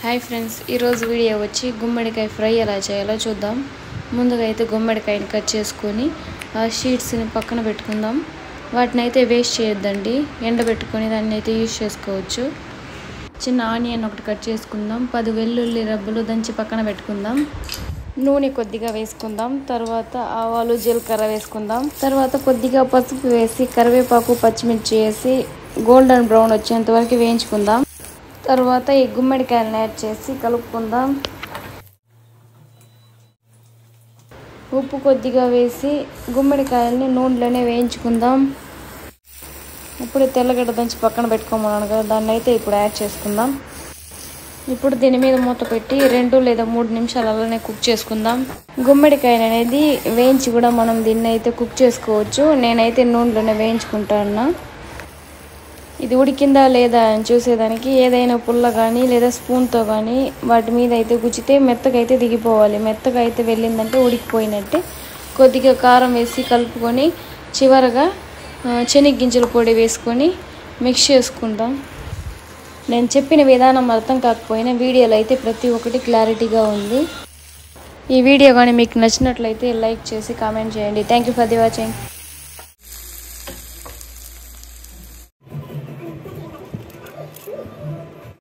Hi friends, ఈరోజు video వచ్చి గుమ్మడికాయ ఫ్రై ఎలా చేయాలో చూద్దాం. ముందుగా అయితే గుమ్మడికాయని కట్ చేసుకొని ఆ షీట్స్ని పక్కన పెట్టుకుందాం. వాటిని అయితే వేస్ట్ చేయొద్దండి, ఎండబెట్టుకొని దాన్ని అయితే యూజ్ చేసుకోవచ్చు. చిన్న ఆనియన్ ఒకటి కట్ చేసుకుందాం. 10 వెల్లుల్లి రబ్బలు దంచి పక్కన పెట్టుకుందాం. నూనె కొద్దిగా వేసుకుందాం. తర్వాత ఆవాలు జీలకర్ర వేసుకుందాం. తర్వాత కొద్దిగా పసుపు వేసి కరివేపాకు పచ్చిమిర్చి వేసి గోల్డెన్ బ్రౌన్ వచ్చేంత వరకు వేయించుకుందాం. తర్వాత ఈ గుమ్మడికాయలను యాడ్ చేసి కలుపుకుందాం. ఉప్పు కొద్దిగా వేసి గుమ్మడికాయలని నూనెలోనే వేయించుకుందాం. ఇప్పుడు తెల్లగడ్డ దంచి పక్కన పెట్టుకోమన్నాను కదా, దాన్ని అయితే ఇప్పుడు యాడ్ చేసుకుందాం. ఇప్పుడు దీని మీద మూత పెట్టి 2 లేదా 3 నిమిషాలు అలానే కుక్ చేసుకుందాం. గుమ్మడికాయలు అనేది వేయించి కూడా మనం దీన్ని అయితే కుక్ చేసుకోవచ్చు. నేనైతే నూనెలోనే వేయించుకుంటాను. ఇది ఉడికిందా లేదా అని చూసేదానికి ఏదైనా పుల్ల కానీ లేదా స్పూన్తో కానీ వాటి మీద అయితే గుచ్చితే మెత్తగా అయితే దిగిపోవాలి. మెత్తగా అయితే వెళ్ళిందంటే ఉడికిపోయినట్టే. కొద్దిగా కారం వేసి కలుపుకొని చివరగా శనగగింజల పొడి వేసుకొని మిక్స్ చేసుకుంటాం. నేను చెప్పిన విధానం అర్థం కాకపోయినా వీడియోలో అయితే ప్రతి ఒక్కటి క్లారిటీగా ఉంది. ఈ వీడియో కానీ మీకు నచ్చినట్లయితే లైక్ చేసి కామెంట్ చేయండి. Thank you for the watching.